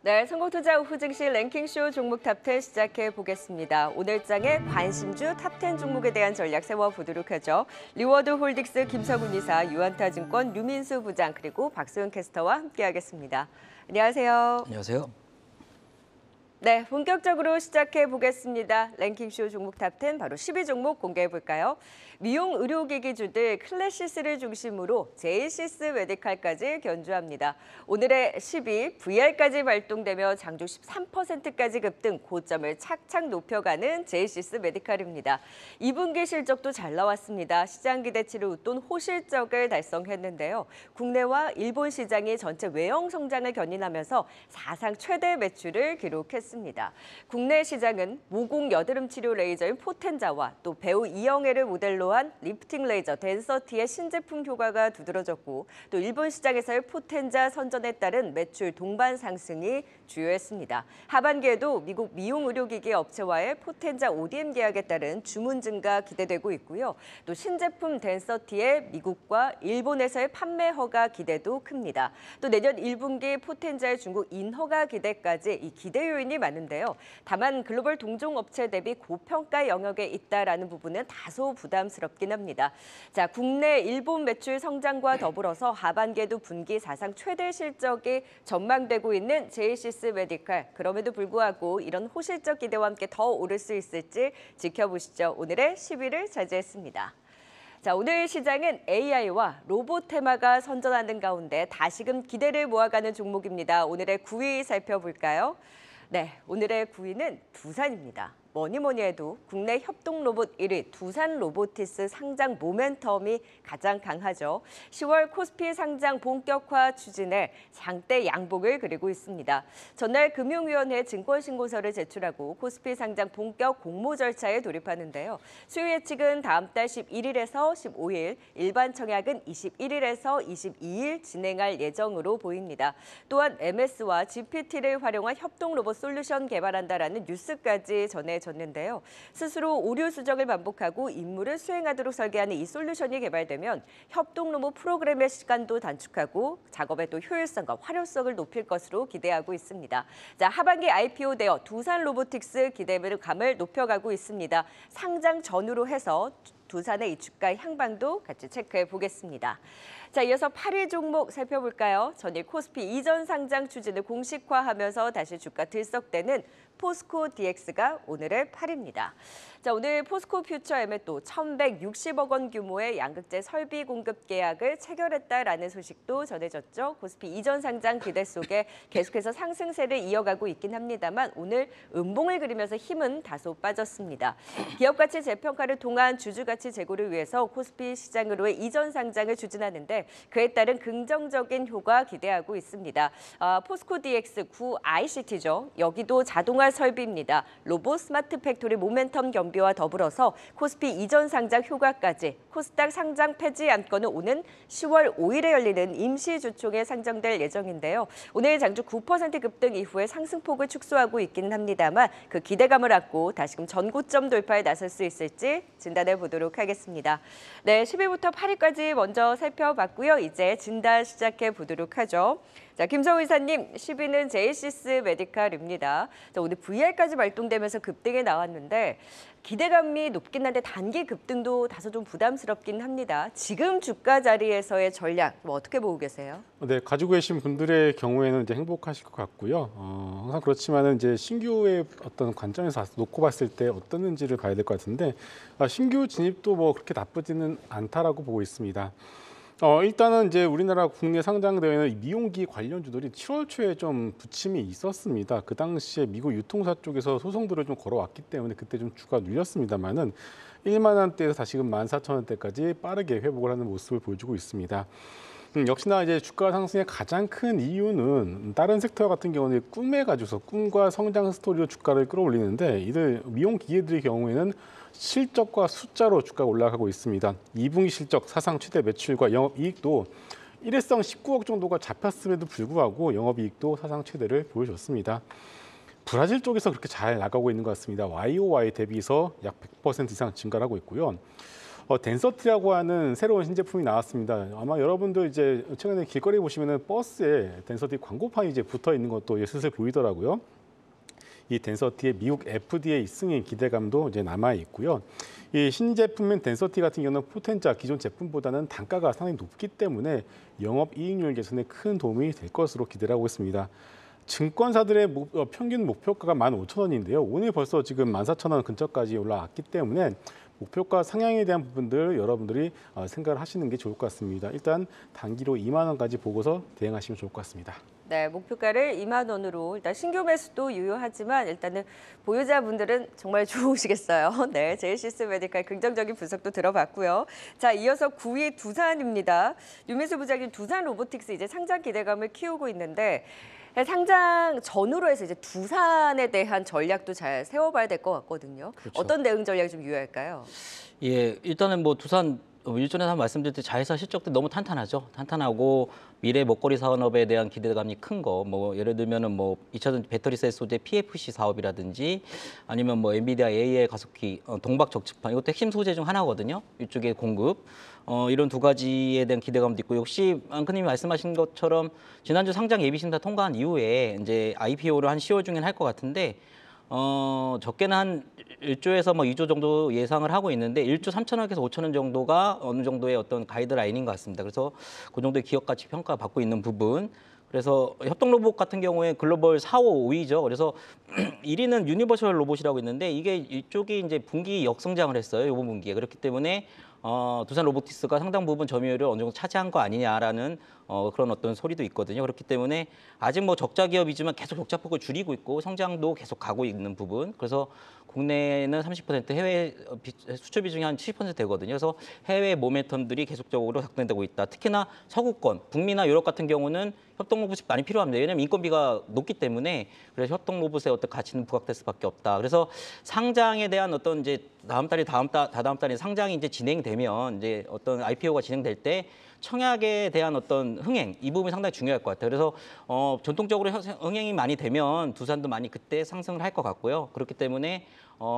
네, 성공투자 오후 증시 랭킹쇼 종목 탑10 시작해 보겠습니다. 오늘 장의 관심주 탑10 종목에 대한 전략 세워보도록 하죠. 리워드 홀딩스 김성훈 이사, 유한타증권 류민수 부장, 그리고 박소영 캐스터와 함께하겠습니다. 안녕하세요. 안녕하세요. 네, 본격적으로 시작해 보겠습니다. 랭킹쇼 종목 탑10 바로 12종목 공개해 볼까요? 미용 의료기기주들 클래시스를 중심으로 제이시스 메디칼까지 견주합니다. 오늘의 10위 VR까지 발동되며 장중 13%까지 급등, 고점을 착착 높여가는 제이시스 메디칼입니다. 2분기 실적도 잘 나왔습니다. 시장 기대치를 웃돈 호실적을 달성했는데요. 국내와 일본 시장이 전체 외형 성장을 견인하면서 사상 최대 매출을 기록했습니다. 국내 시장은 모공 여드름 치료 레이저인 포텐자와 또 배우 이영애를 모델로 한 리프팅 레이저 덴서티의 신제품 효과가 두드러졌고, 또 일본 시장에서의 포텐자 선전에 따른 매출 동반 상승이 주요했습니다. 하반기에도 미국 미용 의료기기 업체와의 포텐자 ODM 계약에 따른 주문 증가 기대되고 있고요. 또 신제품 덴서티의 미국과 일본에서의 판매 허가 기대도 큽니다. 또 내년 1분기 포텐자의 중국 인허가 기대까지 이 기대 요인이 많은데요. 다만 글로벌 동종 업체 대비 고평가 영역에 있다라는 부분은 다소 부담스럽긴 합니다. 자, 국내 일본 매출 성장과 더불어서 하반기에도 분기 사상 최대 실적이 전망되고 있는 제이시스 메디칼. 그럼에도 불구하고 이런 호실적 기대와 함께 더 오를 수 있을지 지켜보시죠. 오늘의 10위를 차지했습니다. 자, 오늘 시장은 AI와 로봇 테마가 선전하는 가운데 다시금 기대를 모아가는 종목입니다. 오늘의 9위 살펴볼까요? 네, 오늘의 9위는 두산입니다. 뭐니 해도 국내 협동 로봇 1위 두산 로보티스 상장 모멘텀이 가장 강하죠. 10월 코스피 상장 본격화 추진에 장대 양봉을 그리고 있습니다. 전날 금융위원회 증권신고서를 제출하고 코스피 상장 본격 공모 절차에 돌입하는데요. 수요 예측은 다음 달 11일에서 15일, 일반 청약은 21일에서 22일 진행할 예정으로 보입니다. 또한 MS와 GPT를 활용한 협동 로봇 솔루션 개발한다라는 뉴스까지 전해졌는데요. 스스로 오류 수정을 반복하고 임무를 수행하도록 설계하는 이 솔루션이 개발되면 협동 로봇 프로그램의 시간도 단축하고 작업의 또 효율성과 활용성을 높일 것으로 기대하고 있습니다. 자, 하반기 IPO 되어 두산 로보틱스 기대감을 높여가고 있습니다. 상장 전후로 해서 두산의 이 주가 향방도 같이 체크해 보겠습니다. 자, 이어서 8위 종목 살펴볼까요? 전일 코스피 이전 상장 추진을 공식화하면서 다시 주가 들썩대는 포스코 DX가 오늘의 8위입니다. 자, 오늘 포스코 퓨처엠에 또 1,160억 원 규모의 양극재 설비 공급 계약을 체결했다라는 소식도 전해졌죠. 코스피 이전 상장 기대 속에 계속해서 상승세를 이어가고 있긴 합니다만 오늘 음봉을 그리면서 힘은 다소 빠졌습니다. 기업 가치 재평가를 통한 주주 가치 제고를 위해서 코스피 시장으로의 이전 상장을 추진하는데 그에 따른 긍정적인 효과 기대하고 있습니다. 포스코 DX 구 ICT죠. 여기도 자동화 설비입니다. 로봇 스마트 팩토리 모멘텀 겸비와 더불어서 코스피 이전 상장 효과까지 코스닥 상장 폐지 안건은 오는 10월 5일에 열리는 임시 주총에 상정될 예정인데요. 오늘 장중 9% 급등 이후에 상승폭을 축소하고 있기는 합니다만 그 기대감을 안고 다시금 전고점 돌파에 나설 수 있을지 진단해 보도록 하겠습니다. 네, 10위부터 8위까지 먼저 살펴봤고요. 이제 진단 시작해 보도록 하죠. 자, 김성훈 이사님, 10위는 제이시스 메디칼입니다. 자, 오늘 VR까지 발동되면서 급등에 나왔는데 기대감이 높긴 한데 단기 급등도 다소 좀 부담스럽긴 합니다. 지금 주가 자리에서의 전략 어떻게 보고 계세요? 네, 가지고 계신 분들의 경우에는 이제 행복하실 것 같고요. 항상 그렇지만은 이제 신규의 어떤 관점에서 놓고 봤을 때 어떻는지를 봐야 될 것 같은데 신규 진입도 뭐 그렇게 나쁘지는 않다라고 보고 있습니다. 일단은 이제 우리나라 국내 상장되어 있는 미용기 관련주들이 7월 초에 좀 부침이 있었습니다. 그 당시에 미국 유통사 쪽에서 소송들을 좀 걸어왔기 때문에 그때 좀 주가 눌렸습니다만은 1만 원대에서 다시금 14,000원대까지 빠르게 회복을 하는 모습을 보여주고 있습니다. 역시나 이제 주가 상승의 가장 큰 이유는 다른 섹터 같은 경우는 꿈에 가지고서 꿈과 성장 스토리로 주가를 끌어올리는데 이들 미용 기계들의 경우에는 실적과 숫자로 주가가 올라가고 있습니다. 2분기 실적 사상 최대 매출과 영업이익도 일회성 19억 정도가 잡혔음에도 불구하고 영업이익도 사상 최대를 보여줬습니다. 브라질 쪽에서 그렇게 잘 나가고 있는 것 같습니다. YOY 대비해서 약 100% 이상 증가를 하고 있고요. 덴서티라고 하는 새로운 신제품이 나왔습니다. 아마 여러분들 이제 최근에 길거리 보시면은 버스에 덴서티 광고판이 이제 붙어 있는 것도 슬슬 보이더라고요. 이 덴서티의 미국 FDA 승인 기대감도 이제 남아 있고요. 이 신제품인 덴서티 같은 경우는 포텐자 기존 제품보다는 단가가 상당히 높기 때문에 영업 이익률 개선에 큰 도움이 될 것으로 기대를 하고 있습니다. 증권사들의 평균 목표가가 15,000원인데요. 오늘 벌써 지금 14,000원 근처까지 올라왔기 때문에 목표가 상향에 대한 부분들 여러분들이 생각을 하시는 게 좋을 것 같습니다. 일단 단기로 2만 원까지 보고서 대응하시면 좋을 것 같습니다. 네, 목표가를 2만 원으로 일단 신규 매수도 유효하지만 일단은 보유자분들은 정말 좋으시겠어요. 네, 제이시스 메디칼 긍정적인 분석도 들어봤고요. 자, 이어서 9위 두산입니다. 유민수 부장님, 두산 로보틱스 이제 상장 기대감을 키우고 있는데 상장 전후로 해서 이제 두산에 대한 전략도 잘 세워봐야 될 것 같거든요. 그렇죠. 어떤 대응 전략이 좀 유효할까요? 예, 일단은 뭐 두산 일전에 한번 말씀드렸듯이 자회사 실적도 너무 탄탄하죠. 탄탄하고 미래 먹거리 산업에 대한 기대감이 큰 거. 뭐 예를 들면은 뭐 2차전 배터리 셀 소재 PFC 사업이라든지 아니면 뭐 엔비디아 AI 가속기 동박 적측판 이것도 핵심 소재 중 하나거든요. 이쪽에 공급. 이런 두 가지에 대한 기대감도 있고 역시 앙크님이 말씀하신 것처럼 지난주 상장 예비 심사 통과한 이후에 이제 IPO를 한 10월 중엔 할 것 같은데 적게는 한 1조에서 뭐 2조 정도 예상을 하고 있는데 1조 3천억에서 5천억 정도가 어느 정도의 어떤 가이드라인인 것 같습니다. 그래서 그 정도의 기업 가치 평가받고 있는 부분. 그래서 협동로봇 같은 경우에 글로벌 4, 5, 5위죠. 그래서 1위는 유니버셜 로봇이라고 있는데 이게 이쪽이 이제 분기 역성장을 했어요. 이번 분기에. 그렇기 때문에 두산 로보티스가 상당 부분 점유율을 어느 정도 차지한 거 아니냐라는 그런 어떤 소리도 있거든요. 그렇기 때문에 아직 뭐 적자 기업이지만 계속 적자폭을 줄이고 있고 성장도 계속 가고 있는 부분. 그래서 국내는 30%, 해외 수출 비중이 한 70% 되거든요. 그래서 해외 모멘텀들이 계속적으로 작동되고 있다. 특히나 서구권, 북미나 유럽 같은 경우는 협동로봇이 많이 필요합니다. 왜냐하면 인건비가 높기 때문에 그래서 협동로봇의 어떤 가치는 부각될 수밖에 없다. 그래서 상장에 대한 어떤 이제 다다음 달에 상장이 이제 진행되면 이제 어떤 IPO가 진행될 때 청약에 대한 어떤 흥행 이 부분이 상당히 중요할 것 같아요. 그래서 전통적으로 흥행이 많이 되면 두산도 많이 그때 상승을 할 것 같고요. 그렇기 때문에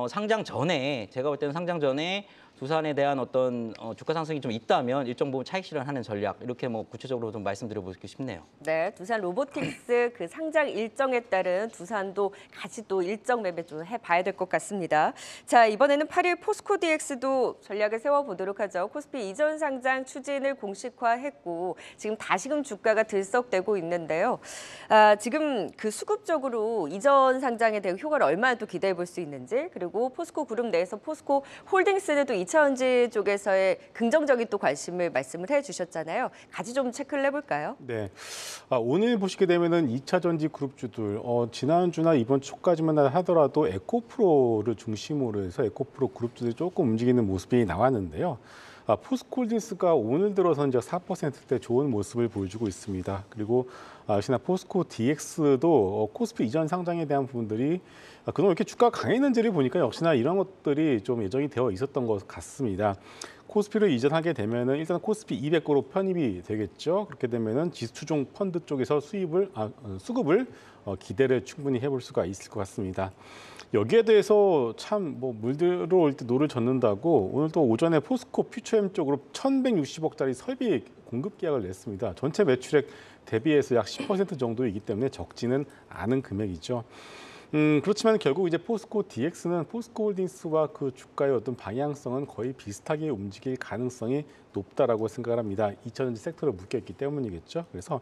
상장 전에 제가 볼 때는 상장 전에 두산에 대한 어떤 주가 상승이 좀 있다면 일정 부분 차익 실현하는 전략 이렇게 뭐 구체적으로 좀 말씀드려보고 싶네요. 네, 두산 로보틱스 그 상장 일정에 따른 두산도 같이 또 일정 매매 좀 해봐야 될 것 같습니다. 자, 이번에는 8일 포스코 DX도 전략을 세워보도록 하죠. 코스피 이전 상장 추진을 공식화했고 지금 다시금 주가가 들썩대고 있는데요. 지금 그 수급적으로 이전 상장에 대한 효과를 얼마나 또 기대해 볼 수 있는지 그리고 포스코 그룹 내에서 포스코 홀딩스는 또 2차전지 쪽에서의 긍정적인 또 관심을 말씀을 해주셨잖아요. 같이 좀 체크를 해볼까요? 네, 오늘 보시게 되면은 2차 전지 그룹주들 지난주나 이번 주까지만 하더라도 에코프로를 중심으로 해서 에코프로 그룹주들이 조금 움직이는 모습이 나왔는데요. 포스코홀딩스가 오늘 들어서 이제 4%대 좋은 모습을 보여주고 있습니다. 그리고 역시나 포스코 DX도 코스피 이전 상장에 대한 부분들이 그동안 이렇게 주가가 강했는지를 보니까 역시나 이런 것들이 좀 예정이 되어 있었던 것 같습니다. 코스피를 이전하게 되면은 일단 코스피 200으로 편입이 되겠죠. 그렇게 되면은 지수추종 펀드 쪽에서 수급을 기대를 충분히 해볼 수가 있을 것 같습니다. 여기에 대해서 참 뭐 물 들어올 때 노를 젓는다고 오늘 또 오전에 포스코 퓨처엠 쪽으로 1,160억짜리 설비 공급 계약을 냈습니다. 전체 매출액 대비해서 약 10% 정도이기 때문에 적지는 않은 금액이죠. 그렇지만 결국 이제 포스코 DX는 포스코 홀딩스와 그 주가의 어떤 방향성은 거의 비슷하게 움직일 가능성이 높다라고 생각을 합니다. 2차전지 섹터로 묶여 있기 때문이겠죠. 그래서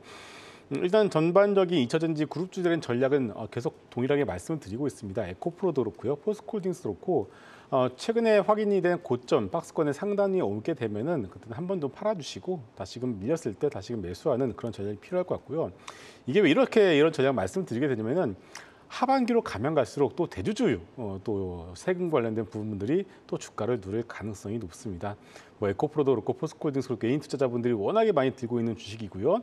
일단 전반적인 2차전지 그룹주들의 전략은 계속 동일하게 말씀을 드리고 있습니다. 에코프로도 그렇고요. 포스코 홀딩스도 그렇고 최근에 확인이 된 고점 박스권의 상단이 오게 되면은 그때는 한 번 더 팔아주시고 다시금 밀렸을 때 다시금 매수하는 그런 전략이 필요할 것 같고요. 이게 왜 이렇게 이런 전략 말씀을 드리게 되냐면은 하반기로 가면 갈수록 또 대주주 또 세금 관련된 부분들이 또 주가를 누릴 가능성이 높습니다. 뭐 에코프로도 그렇고 포스코홀딩스 그렇고 개인 투자자분들이 워낙에 많이 들고 있는 주식이고요.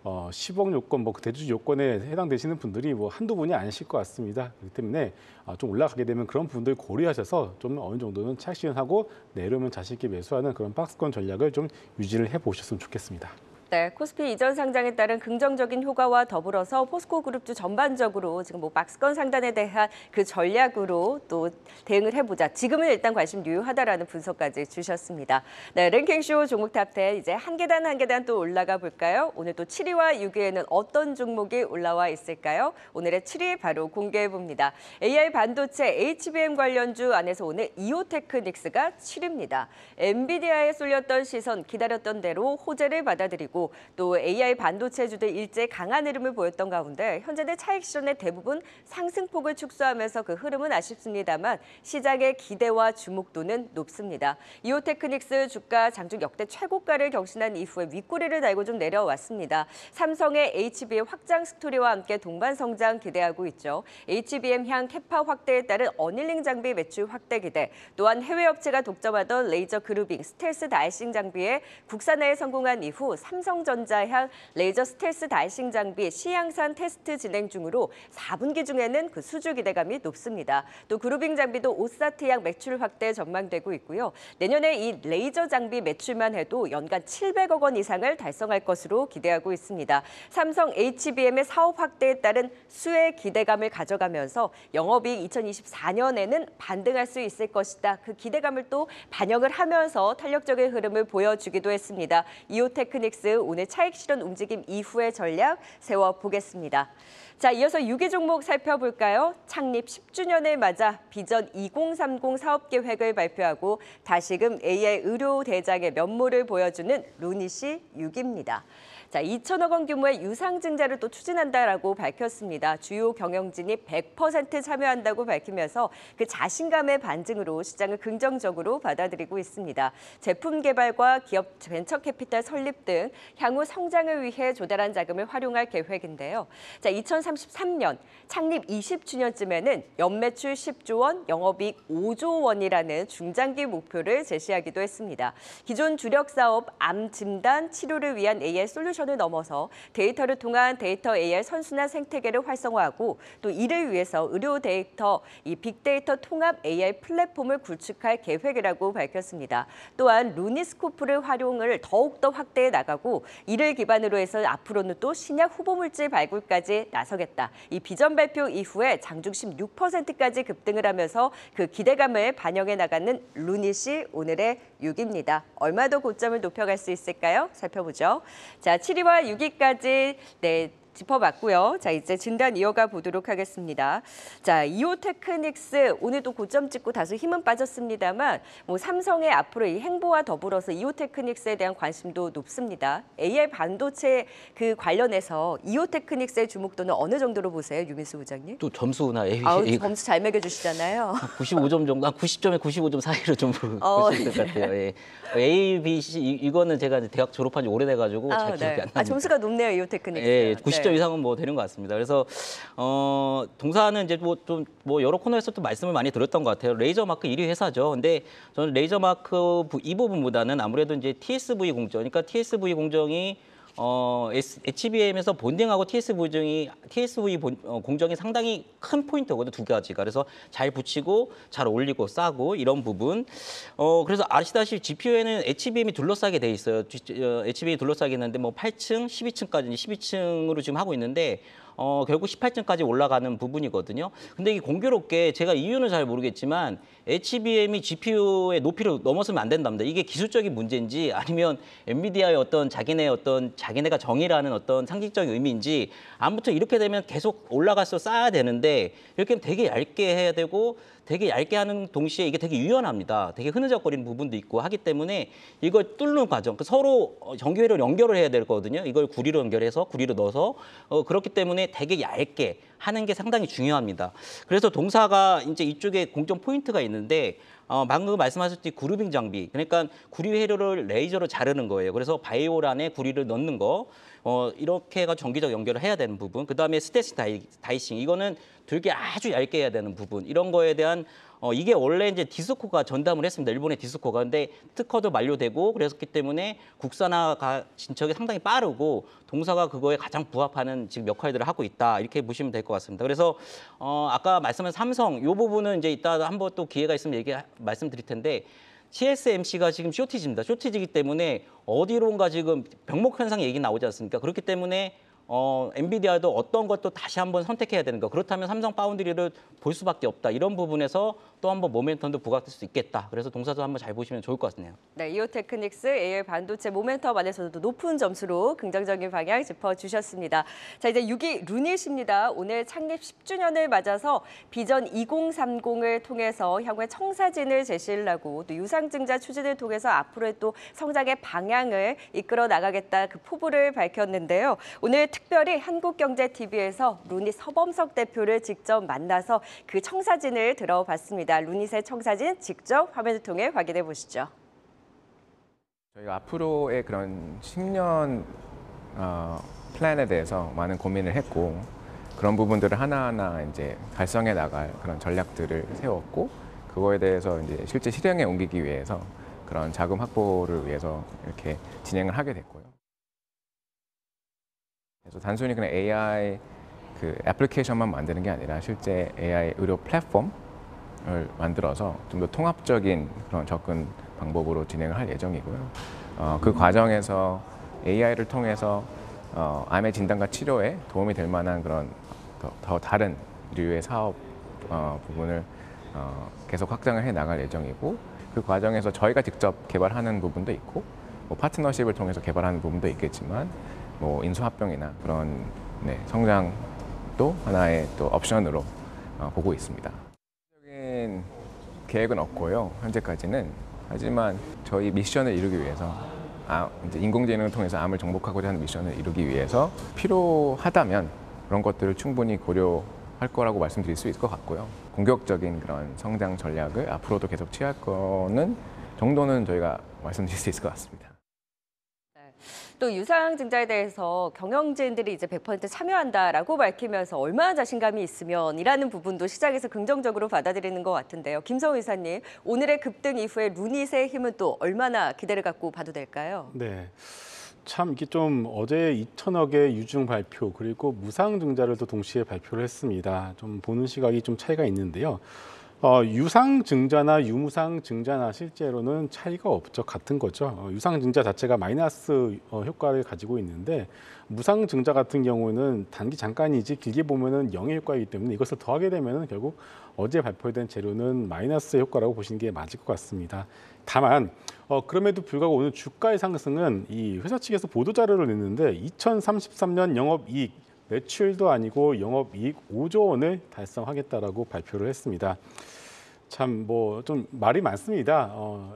10억 요건, 뭐 대주주 요건에 해당되시는 분들이 뭐 한두 분이 아니실 것 같습니다. 그렇기 때문에 좀 올라가게 되면 그런 부분들 고려하셔서 좀 어느 정도는 차익 실현하고 내려오면 자신 있게 매수하는 그런 박스권 전략을 좀 유지를 해보셨으면 좋겠습니다. 네, 코스피 이전 상장에 따른 긍정적인 효과와 더불어서 포스코 그룹도 전반적으로 지금 뭐 박스권 상단에 대한 그 전략으로 또 대응을 해보자. 지금은 일단 관심 유효하다라는 분석까지 주셨습니다. 네, 랭킹쇼 종목 탑10 이제 한 계단 또 올라가 볼까요? 오늘 또 7위와 6위에는 어떤 종목이 올라와 있을까요? 오늘의 7위 바로 공개해 봅니다. AI 반도체 HBM 관련주 안에서 오늘 이오테크닉스가 7위입니다. 엔비디아에 쏠렸던 시선 기다렸던 대로 호재를 받아들이고 또 AI 반도체주들 일제 강한 흐름을 보였던 가운데 현재는 차익 실현의 대부분 상승폭을 축소하면서 그 흐름은 아쉽습니다만 시장의 기대와 주목도는 높습니다. 이오테크닉스 주가 장중 역대 최고가를 경신한 이후에 윗꼬리를 달고 좀 내려왔습니다. 삼성의 HBM 확장 스토리와 함께 동반 성장 기대하고 있죠. HBM 향 캐파 확대에 따른 어닐링 장비 매출 확대 기대, 또한 해외 업체가 독점하던 레이저 그루빙, 스텔스 다이싱 장비에 국산화에 성공한 이후 삼성전자향 레이저 스텔스 다이싱 장비 시향산 테스트 진행 중으로 4분기 중에는 그 수주 기대감이 높습니다. 또 그루빙 장비도 오사트향 매출 확대 전망되고 있고요. 내년에 이 레이저 장비 매출만 해도 연간 700억 원 이상을 달성할 것으로 기대하고 있습니다. 삼성 HBM의 사업 확대에 따른 수혜 기대감을 가져가면서 영업이익 2024년에는 반등할 수 있을 것이다. 그 기대감을 또 반영을 하면서 탄력적인 흐름을 보여주기도 했습니다. 이오테크닉스 오늘 차익 실현 움직임 이후의 전략 세워보겠습니다. 자, 이어서 6위 종목 살펴볼까요? 창립 10주년을 맞아 비전 2030 사업계획을 발표하고 다시금 AI 의료 대장의 면모를 보여주는 루닛이 6위입니다. 자, 2천억 원 규모의 유상증자를 또 추진한다라고 밝혔습니다. 주요 경영진이 100% 참여한다고 밝히면서 그 자신감의 반증으로 시장을 긍정적으로 받아들이고 있습니다. 제품 개발과 기업 벤처 캐피탈 설립 등 향후 성장을 위해 조달한 자금을 활용할 계획인데요. 자, 2033년 창립 20주년쯤에는 연매출 10조 원, 영업이익 5조 원이라는 중장기 목표를 제시하기도 했습니다. 기존 주력 사업 암 진단, 치료를 위한 AI 솔루션을 넘어서 데이터를 통한 데이터 AI 선순환 생태계를 활성화하고 또 이를 위해서 의료 데이터, 이 빅데이터 통합 AI 플랫폼을 구축할 계획이라고 밝혔습니다. 또한 루니스코프를 활용을 더욱더 확대해 나가고 이를 기반으로 해서 앞으로는 또 신약 후보물질 발굴까지 나서겠다. 이 비전 발표 이후에 장중 16%까지 급등을 하면서 그 기대감을 반영해 나가는 루닛이 오늘의 6위입니다. 얼마 더 고점을 높여갈 수 있을까요? 살펴보죠. 자, 7위와 6위까지 짚어봤고요. 자, 이제 진단 이어가 보도록 하겠습니다. 자, 이오테크닉스 오늘도 고점 찍고 다소 힘은 빠졌습니다만 뭐 삼성의 앞으로 이 행보와 더불어서 이오테크닉스에 대한 관심도 높습니다. AI 반도체 그 관련해서 이오테크닉스의 주목도는 어느 정도로 보세요, 유민수 부장님? 또 점수나 점수 잘 매겨주시잖아요. 95점 정도, 한 90점에 95점 사이로 좀 볼 수 있을 것 같아요. 예. A, B, C 이거는 제가 이제 대학 졸업한 지 오래돼가지고 잘 기억이 안 납니다. 점수가 높네요, 이오테크닉스. 예, 90점 이상은 뭐 되는 것 같습니다. 그래서 동사는 이제 뭐 여러 코너에서 또 말씀을 많이 드렸던 것 같아요. 레이저 마크 1위 회사죠. 근데 저는 레이저 마크 이 부분보다는 아무래도 이제 TSV 공정, 그러니까 TSV 공정이 HBM에서 본딩하고 TSV 공정이 상당히 큰 포인트거든요, 두 가지가. 그래서 잘 붙이고 잘 올리고 싸고 이런 부분. 그래서 아시다시피 GPU에는 HBM이 둘러싸게 돼 있어요. HBM이 둘러싸게 있는데 뭐 8층, 12층까지 12층으로 지금 하고 있는데 결국 18층까지 올라가는 부분이거든요. 근데 이게 공교롭게 제가 이유는 잘 모르겠지만 HBM이 GPU의 높이를 넘어서면 안 된답니다. 이게 기술적인 문제인지 아니면 엔비디아의 자기네가 정의라는 어떤 상징적인 의미인지 아무튼 이렇게 되면 계속 올라가서 쌓아야 되는데 이렇게 하면 되게 얇게 해야 되고 되게 얇게 하는 동시에 이게 되게 유연합니다. 되게 흐느적거리는 부분도 있고 하기 때문에 이걸 뚫는 과정, 서로 전기회로를 연결을 해야 되거든요. 이걸 구리로 연결해서 구리로 넣어서 그렇기 때문에 되게 얇게 하는 게 상당히 중요합니다. 그래서 동사가 이제 이쪽에 공정 포인트가 있는데 방금 말씀하셨듯이 그루빙 장비, 그러니까 구리 회로를 레이저로 자르는 거예요. 그래서 바이올 안에 구리를 넣는 거, 이렇게 해가 전기적 연결을 해야 되는 부분. 그다음에 스텔스 다이싱, 이거는 되게 아주 얇게 해야 되는 부분. 이런 거에 대한 이게 원래 이제 디스코가 전담을 했습니다. 일본의 디스코가. 근데 특허도 만료되고 그랬기 때문에 국산화 진척이 상당히 빠르고 동사가 그거에 가장 부합하는 지금 역할들을 하고 있다. 이렇게 보시면 될 것 같습니다. 그래서 아까 말씀한 삼성 이 부분은 이제 이따 한번 또 기회가 있으면 말씀드릴 텐데 TSMC가 지금 쇼티지입니다. 쇼티지이기 때문에 어디론가 지금 병목 현상 얘기 나오지 않습니까? 그렇기 때문에 엔비디아도 어떤 것도 다시 한번 선택해야 되는 거. 그렇다면 삼성 파운드리를 볼 수밖에 없다. 이런 부분에서 또 한번 모멘텀도 부각될 수 있겠다. 그래서 동사도 한번 잘 보시면 좋을 것 같네요. 네, 이오테크닉스 AI 반도체 모멘텀 안에서도 높은 점수로 긍정적인 방향 짚어주셨습니다. 자, 이제 6위 루닛입니다. 오늘 창립 10주년을 맞아서 비전 2030을 통해서 향후의 청사진을 제시를 하고 또 유상증자 추진을 통해서 앞으로의 또 성장의 방향을 이끌어 나가겠다 그 포부를 밝혔는데요. 오늘 특별히 한국경제TV에서 루닛 서범석 대표를 직접 만나서 그 청사진을 들어봤습니다. 루닛의 청사진 직접 화면을 통해 확인해 보시죠. 저희가 앞으로의 그런 10년 플랜에 대해서 많은 고민을 했고 그런 부분들을 하나하나 이제 달성해 나갈 그런 전략들을 세웠고 그거에 대해서 이제 실제 실행에 옮기기 위해서 그런 자금 확보를 위해서 이렇게 진행을 하게 됐고요. 그래서 단순히 그냥 AI 그 애플리케이션만 만드는 게 아니라 실제 AI 의료 플랫폼을 만들어서 좀 더 통합적인 그런 접근 방법으로 진행을 할 예정이고요. 그 과정에서 AI를 통해서 암의 진단과 치료에 도움이 될 만한 그런 더 다른 류의 사업 부분을 계속 확장을 해 나갈 예정이고 그 과정에서 저희가 직접 개발하는 부분도 있고 뭐 파트너십을 통해서 개발하는 부분도 있겠지만 뭐 인수합병이나 그런 성장도 하나의 또 옵션으로 보고 있습니다. 적인 계획은 없고요. 현재까지는. 하지만 저희 미션을 이루기 위해서 이제 인공지능을 통해서 암을 정복하고자 하는 미션을 이루기 위해서 필요하다면 그런 것들을 충분히 고려할 거라고 말씀드릴 수 있을 것 같고요. 공격적인 그런 성장 전략을 앞으로도 계속 취할 거는 정도는 저희가 말씀드릴 수 있을 것 같습니다. 또 유상증자에 대해서 경영진들이 이제 100% 참여한다라고 밝히면서 얼마나 자신감이 있으면이라는 부분도 시장에서 긍정적으로 받아들이는 것 같은데요. 김성우 이사님, 오늘의 급등 이후에 루닛의 힘은 또 얼마나 기대를 갖고 봐도 될까요? 네. 참 이게 좀 어제 2천억의 유증 발표 그리고 무상증자를 또 동시에 발표를 했습니다. 좀 보는 시각이 좀 차이가 있는데요. 유상증자나 유무상증자나 실제로는 차이가 없죠. 같은 거죠. 유상증자 자체가 마이너스 효과를 가지고 있는데 무상증자 같은 경우는 단기 잠깐이지 길게 보면은 영의 효과이기 때문에 이것을 더하게 되면은 결국 어제 발표된 재료는 마이너스 효과라고 보시는 게 맞을 것 같습니다. 다만 그럼에도 불구하고 오늘 주가의 상승은 이 회사 측에서 보도 자료를 냈는데 2033년 영업이익 매출도 아니고 영업이익 5조 원을 달성하겠다라고 발표를 했습니다. 참 뭐 좀 말이 많습니다.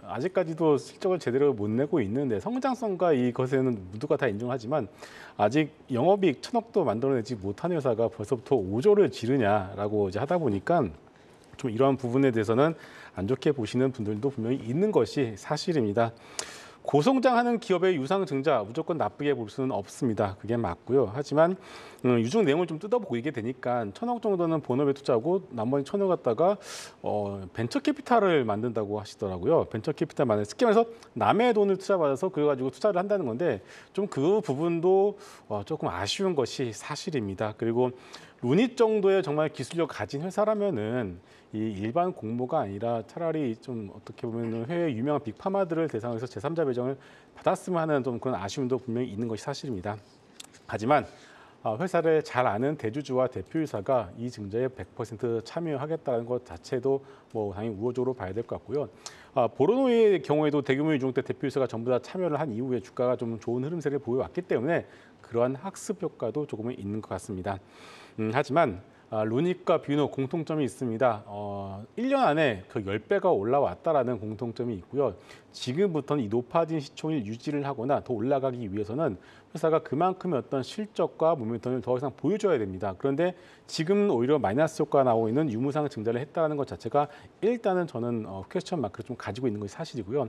아직까지도 실적을 제대로 못 내고 있는데 성장성과 이것에는 모두가 다 인정하지만 아직 영업이익 1,000억도 만들어내지 못한 회사가 벌써부터 5조를 지르냐라고 이제 하다 보니까 좀 이러한 부분에 대해서는 안 좋게 보시는 분들도 분명히 있는 것이 사실입니다. 고성장하는 기업의 유상증자 무조건 나쁘게 볼 수는 없습니다. 그게 맞고요. 하지만 유증 내용을 좀 뜯어보게 되니까 1,000억 정도는 본업에 투자하고 나머지 1,000억 갖다가 벤처 캐피탈을 만든다고 하시더라고요. 벤처 캐피탈 만든 스키면서 남의 돈을 투자받아서 그래 가지고 투자를 한다는 건데 좀 그 부분도 조금 아쉬운 것이 사실입니다. 그리고 루닛 정도의 정말 기술력 가진 회사라면은 이 일반 공모가 아니라 차라리 좀 어떻게 보면 해외 유명한 빅파마들을 대상으로 해서 제3자 배정을 받았으면 하는 좀 그런 아쉬움도 분명히 있는 것이 사실입니다. 하지만 회사를 잘 아는 대주주와 대표이사가 이 증자에 100% 참여하겠다는 것 자체도 뭐 당연히 우호적으로 봐야 될 것 같고요. 보로노의 경우에도 대규모 유종대 대표이사가 전부 다 참여를 한 이후에 주가가 좀 좋은 흐름세를 보여왔기 때문에 그러한 학습 효과도 조금은 있는 것 같습니다. 하지만 루닛과 뷰노 공통점이 있습니다. 1년 안에 그 10배가 올라왔다라는 공통점이 있고요. 지금부터는 이 높아진 시총을 유지를 하거나 더 올라가기 위해서는 회사가 그만큼의 어떤 실적과 모멘텀을 더 이상 보여줘야 됩니다. 그런데 지금 오히려 마이너스 효과가 나오고 있는 유무상 증자를 했다는 것 자체가 일단은 저는 퀘스천 마크를 좀 가지고 있는 것이 사실이고요.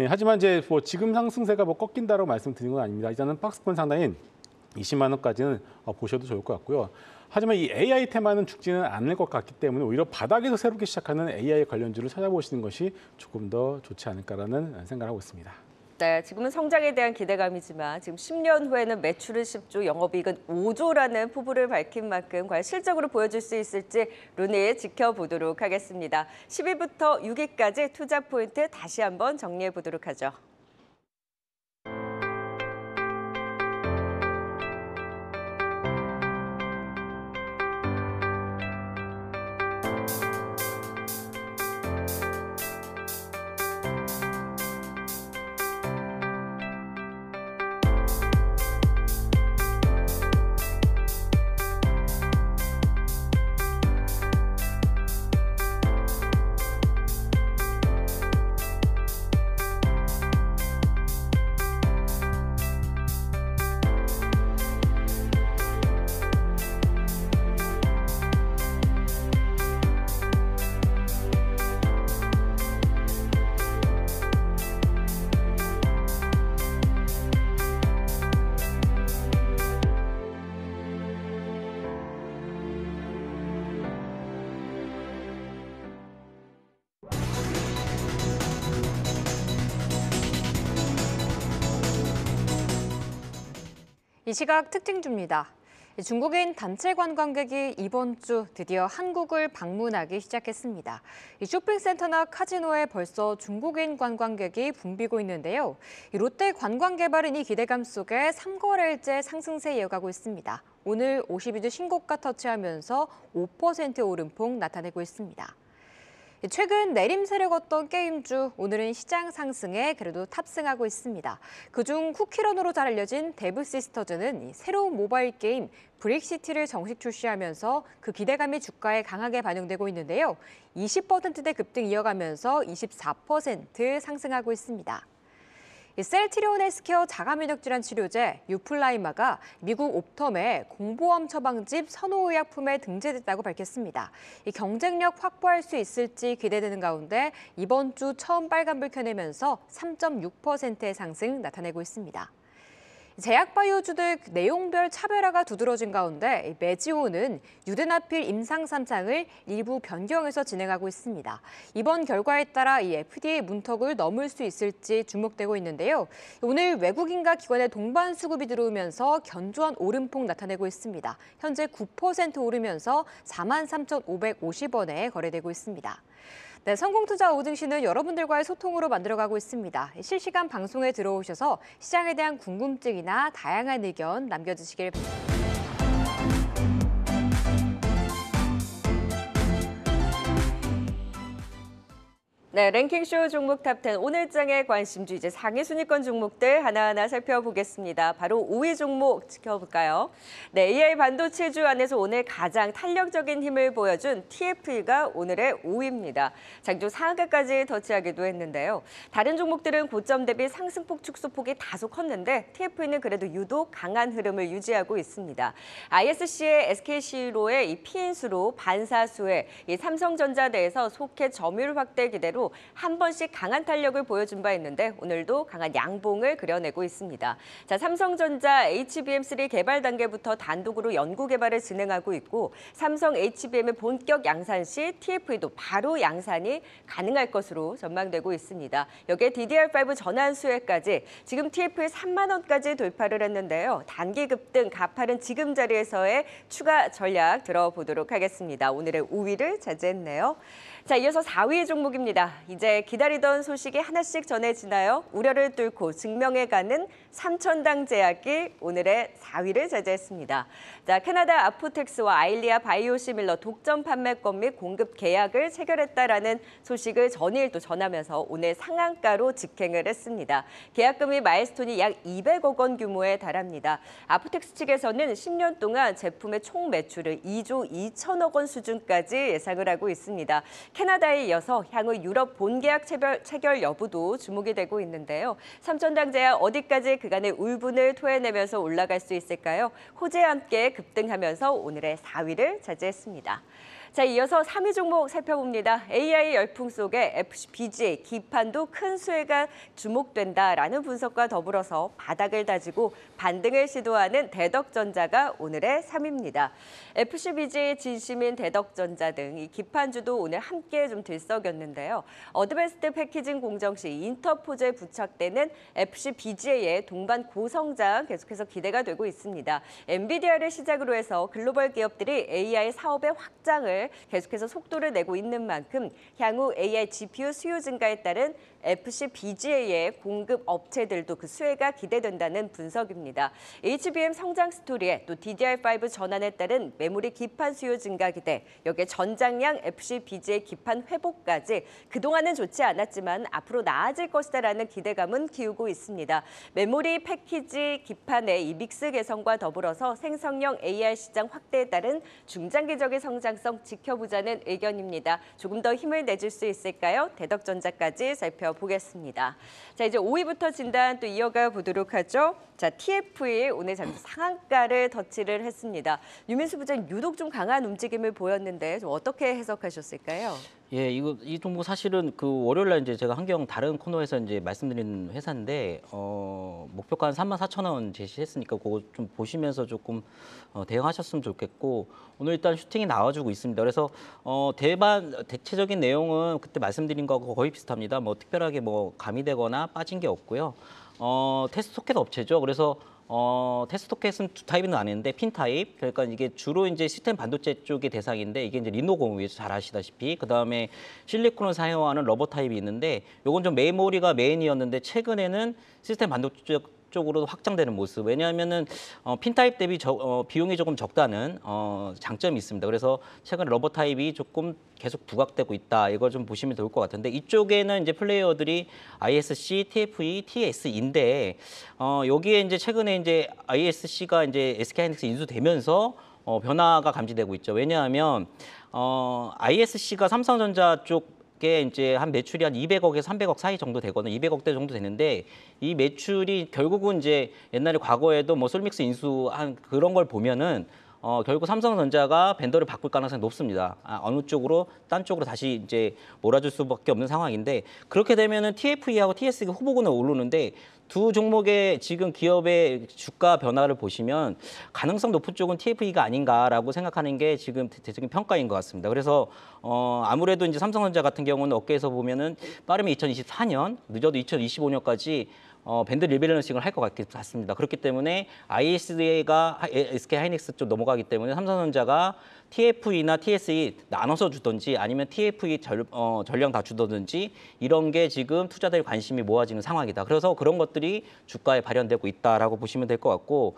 하지만 이제 뭐 지금 상승세가 뭐 꺾인다라고 말씀드린 건 아닙니다. 일단은 박스권 상단인 20만 원까지는 보셔도 좋을 것 같고요. 하지만 이 AI 테마는 죽지는 않을 것 같기 때문에 오히려 바닥에서 새롭게 시작하는 AI 관련주를 찾아보시는 것이 조금 더 좋지 않을까라는 생각을 하고 있습니다. 네, 지금은 성장에 대한 기대감이지만 지금 10년 후에는 매출은 10조, 영업이익은 5조라는 포부를 밝힌 만큼 과연 실적으로 보여줄 수 있을지 룬이 지켜보도록 하겠습니다. 10위부터 6위까지 투자 포인트 다시 한번 정리해 보도록 하죠. 이 시각 특징주입니다. 중국인 단체 관광객이 이번 주 드디어 한국을 방문하기 시작했습니다. 쇼핑센터나 카지노에 벌써 중국인 관광객이 붐비고 있는데요. 롯데 관광개발은 이 기대감 속에 3거래일째 상승세 이어가고 있습니다. 오늘 52주 신고가 터치하면서 5% 오름폭 나타내고 있습니다. 최근 내림세를 걷던 게임주, 오늘은 시장 상승에 그래도 탑승하고 있습니다. 그중 쿠키런으로 잘 알려진 데브시스터즈는 새로운 모바일 게임 브릭시티를 정식 출시하면서 그 기대감이 주가에 강하게 반영되고 있는데요. 20%대 급등 이어가면서 24% 상승하고 있습니다. 셀트리온 헬스케어 자가면역 질환 치료제 유플라이마가 미국 옵텀의 공보험 처방집 선호의약품에 등재됐다고 밝혔습니다. 경쟁력 확보할 수 있을지 기대되는 가운데 이번 주 처음 빨간불 켜내면서 3.6%의 상승 나타내고 있습니다. 제약바이오주들 내용별 차별화가 두드러진 가운데 메지오는 유대나필 임상 3상을 일부 변경해서 진행하고 있습니다. 이번 결과에 따라 이 FDA 문턱을 넘을 수 있을지 주목되고 있는데요. 오늘 외국인과 기관의 동반 수급이 들어오면서 견조한 오름폭 나타내고 있습니다. 현재 9% 오르면서 43,550원에 거래되고 있습니다. 네, 성공투자 5등신은 여러분들과의 소통으로 만들어가고 있습니다. 실시간 방송에 들어오셔서 시장에 대한 궁금증이나 다양한 의견 남겨주시길 바랍니다. 네, 랭킹쇼 종목 탑10 오늘장의 관심주 이제 상위 순위권 종목들 하나하나 살펴보겠습니다. 바로 5위 종목 지켜볼까요? 네, AI 반도체주 안에서 오늘 가장 탄력적인 힘을 보여준 TFE가 오늘의 5위입니다. 장중 상한가까지 터치하기도 했는데요. 다른 종목들은 고점 대비 상승폭 축소폭이 다소 컸는데 TFE는 그래도 유독 강한 흐름을 유지하고 있습니다. ISC의 SKC로의 이 피인수로 반사수의 이 삼성전자 내에서 속해 점유율 확대 기대로 한 번씩 강한 탄력을 보여준 바 있는데 오늘도 강한 양봉을 그려내고 있습니다. 자, 삼성전자 HBM3 개발 단계부터 단독으로 연구 개발을 진행하고 있고 삼성 HBM의 본격 양산 시 TFE도 바로 양산이 가능할 것으로 전망되고 있습니다. 여기에 DDR5 전환 수혜까지 지금 TFE 3만 원까지 돌파를 했는데요. 단기 급등 가파른 지금 자리에서의 추가 전략 들어보도록 하겠습니다. 오늘의 5위를 차지했네요. 자, 이어서 4위 종목입니다. 이제 기다리던 소식이 하나씩 전해지나요? 우려를 뚫고 증명해가는 삼천당 제약이 오늘의 4위를 차지했습니다. 자, 캐나다 아포텍스와 아일리아 바이오시밀러 독점 판매권 및 공급 계약을 체결했다라는 소식을 전일 또 전하면서 오늘 상한가로 직행을 했습니다. 계약금이 마일스톤이 약 200억 원 규모에 달합니다. 아포텍스 측에서는 10년 동안 제품의 총 매출을 2조 2천억 원 수준까지 예상을 하고 있습니다. 캐나다에 이어서 향후 유럽 본계약 체결 여부도 주목이 되고 있는데요. 삼천당 제약 어디까지 그간의 울분을 토해내면서 올라갈 수 있을까요? 호재와 함께 급등하면서 오늘의 4위를 차지했습니다. 자, 이어서 3위 종목 살펴봅니다. AI 열풍 속에 FPGA 기판도 큰 수혜가 주목된다라는 분석과 더불어서 바닥을 다지고 반등을 시도하는 대덕전자가 오늘의 3위입니다. FPGA 진심인 대덕전자 등 이 기판주도 오늘 함께 좀 들썩였는데요. 어드밴스드 패키징 공정 시 인터포즈에 부착되는 FCBGA의 동반 고성장 계속해서 기대가 되고 있습니다. 엔비디아를 시작으로 해서 글로벌 기업들이 AI 사업의 확장을 계속해서 속도를 내고 있는 만큼 향후 AI GPU 수요 증가에 따른 FCBGA의 공급 업체들도 그 수혜가 기대된다는 분석입니다. HBM 성장 스토리에 또 DDR5 전환에 따른 메모리 기판 수요 증가 기대, 여기에 전장량 FCBGA 기판 회복까지 그동안은 좋지 않았지만 앞으로 나아질 것이다라는 기대감은 키우고 있습니다. 메모리 패키지 기판의 이 믹스 개선과 더불어서 생성형 AI 시장 확대에 따른 중장기적인 성장성 지켜보자는 의견입니다. 조금 더 힘을 내줄 수 있을까요? 대덕전자까지 살펴보겠습니다. 자, 이제 5위부터 진단 또 이어가 보도록 하죠. 자, TFE 오늘 장중 상한가를 터치를 했습니다. 유민수 부장님 유독 좀 강한 움직임을 보였는데 좀 어떻게 해석하셨을까요? 예, 이 종목 사실은 그 월요일 날 이제 제가 한경 다른 코너에서 이제 말씀드린 회사인데 목표가 한 34,000원 제시했으니까 그거 좀 보시면서 조금 대응하셨으면 좋겠고 오늘 일단 슈팅이 나와주고 있습니다. 그래서 대체적인 내용은 그때 말씀드린 거하고 거의 비슷합니다. 뭐 특별하게 뭐 가미되거나 빠진 게 없고요. 테스트 소켓 업체죠. 그래서 테스트 소켓은 두 타입은 아닌데 핀 타입. 그러니까 이게 주로 이제 시스템 반도체 쪽의 대상인데 이게 이제 리노공이죠. 잘 아시다시피. 그다음에 실리콘을 사용하는 러버 타입이 있는데 요건 좀 메모리가 메인이었는데 최근에는 시스템 반도체 쪽으로 확장되는 모습. 왜냐하면은 핀 타입 대비 비용이 조금 적다는 장점이 있습니다. 그래서 최근 러버 타입이 조금 계속 부각되고 있다. 이걸 좀 보시면 좋을 것 같은데 이쪽에는 이제 플레이어들이 ISC, TFE, TS인데 여기에 이제 최근에 이제 ISC가 이제 SK하이닉스 인수되면서 변화가 감지되고 있죠. 왜냐하면 ISC가 삼성전자 쪽 게 이제 한 매출이 한 200억에서 300억 사이 정도 되거든요. 200억대 정도 되는데 이 매출이 결국은 이제 옛날에 과거에도 뭐 솔믹스 인수한 그런 걸 보면은 결국 삼성전자가 벤더를 바꿀 가능성이 높습니다. 어느 쪽으로 딴 쪽으로 다시 이제 몰아줄 수밖에 없는 상황인데 그렇게 되면은 TFE하고 TS가 후보군에 오르는데 두 종목의 지금 기업의 주가 변화를 보시면 가능성 높은 쪽은 TFE가 아닌가라고 생각하는 게 지금 대체적인 평가인 것 같습니다. 그래서 아무래도 이제 삼성전자 같은 경우는 업계에서 보면은 빠르면 2024년, 늦어도 2025년까지 밴드 리밸런싱을 할 것 같습니다. 그렇기 때문에 IS가 SK하이닉스 쪽 넘어가기 때문에 삼성전자가 TFE나 TSE 나눠서 주든지 아니면 TFE 전량 다 주든지 이런 게 지금 투자자의 관심이 모아지는 상황이다. 그래서 그런 것들이 주가에 발현되고 있다라고 보시면 될 것 같고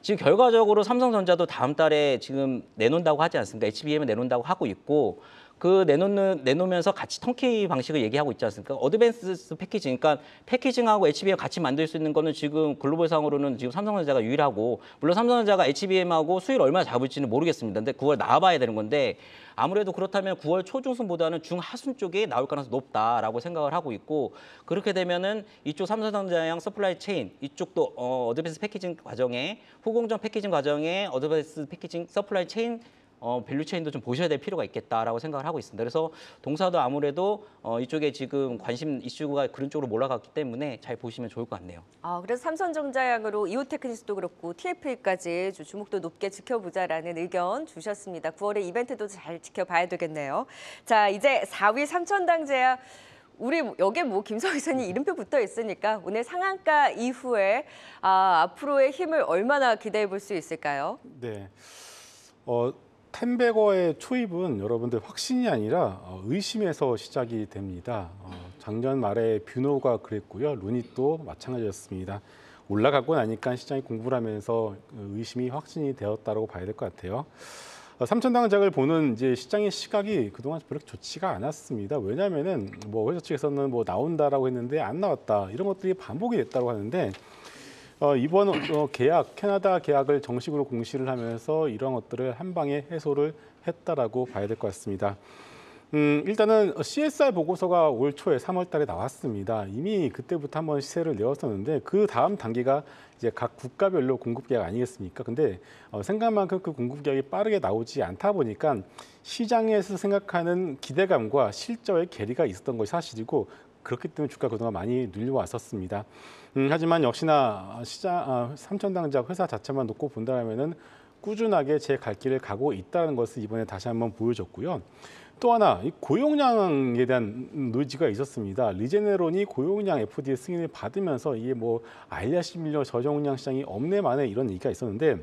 지금 결과적으로 삼성전자도 다음 달에 지금 내놓는다고 하지 않습니까? HBM을 내놓는다고 하고 있고 그 내놓으면서 같이 턴키 방식을 얘기하고 있지 않습니까? 어드밴스 패키징, 그러니까 패키징하고 HBM 같이 만들 수 있는 거는 지금 글로벌상으로는 지금 삼성전자가 유일하고 물론 삼성전자가 HBM하고 수율 얼마나 잡을지는 모르겠습니다. 근데 9월 나와봐야 되는 건데 아무래도 그렇다면 9월 초중순보다는 중하순 쪽에 나올 가능성이 높다라고 생각을 하고 있고 그렇게 되면은 이쪽 삼성전자양 서플라이 체인 이쪽도 어드밴스 패키징 과정에 후공정 패키징 과정에 어드밴스 패키징 서플라이 체인 밸류 체인도 좀 보셔야 될 필요가 있겠다라고 생각을 하고 있습니다. 그래서 동사도 아무래도 이쪽에 지금 관심 이슈가 그런 쪽으로 몰아갔기 때문에 잘 보시면 좋을 것 같네요. 그래서 삼성전자양으로 이오테크니스도 그렇고 TFE까지 주목도 높게 지켜보자라는 의견 주셨습니다. 9월에 이벤트도 잘 지켜봐야 되겠네요. 자, 이제 4위 삼천당제약. 우리 여기에 뭐 김성희 기자님 이름표 붙어 있으니까 오늘 상한가 이후에 앞으로의 힘을 얼마나 기대해 볼 수 있을까요? 네. 텐베거의 초입은 여러분들 확신이 아니라 의심에서 시작이 됩니다. 작년 말에 뷰노가 그랬고요. 루닛도 마찬가지였습니다. 올라가고 나니까 시장이 공부를 하면서 의심이 확신이 되었다고 봐야 될 것 같아요. 삼천당작을 보는 이제 시장의 시각이 그동안 그렇게 좋지가 않았습니다. 왜냐하면은 뭐 회사 측에서는 뭐 나온다라고 했는데 안 나왔다 이런 것들이 반복이 됐다고 하는데 이번 캐나다 계약을 정식으로 공시를 하면서 이런 것들을 한 방에 해소를 했다라고 봐야 될 것 같습니다. 일단은 CSR 보고서가 올 초에 3월 달에 나왔습니다. 이미 그때부터 한번 시세를 내었었는데 그 다음 단계가 이제 각 국가별로 공급 계약 아니겠습니까? 근데 생각만큼 그 공급 계약이 빠르게 나오지 않다 보니까 시장에서 생각하는 기대감과 실제의 괴리가 있었던 것이 사실이고 그렇기 때문에 주가 그동안 많이 눌려왔었습니다. 하지만 역시나 삼천당작 회사 자체만 놓고 본다면은 꾸준하게 제 갈 길을 가고 있다는 것을 이번에 다시 한번 보여줬고요. 또 하나 이 고용량에 대한 논의가 있었습니다. 리제네론이 고용량 FDA 승인을 받으면서 이게 뭐 알리아시밀러 저정량 시장이 없네 마네 이런 얘기가 있었는데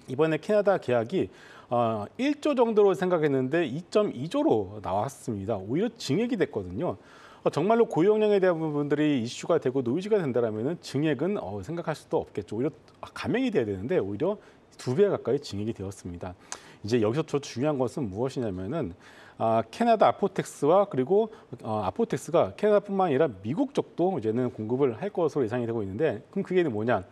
이번에 캐나다 계약이 1조 정도로 생각했는데 2.2조로 나왔습니다. 오히려 증액이 됐거든요. 정말로 고용량에 대한 부분들이 이슈가 되고 노이즈가 된다면 증액은 생각할 수도 없겠죠. 오히려 감액이 돼야 되는데 오히려 2배 가까이 증액이 되었습니다. 이제 여기서 더 중요한 것은 무엇이냐면은 캐나다 아포텍스와 그리고 아포텍스가 캐나다뿐만 아니라 미국 쪽도 이제는 공급을 할 것으로 예상이 되고 있는데 그럼 그게 뭐냐?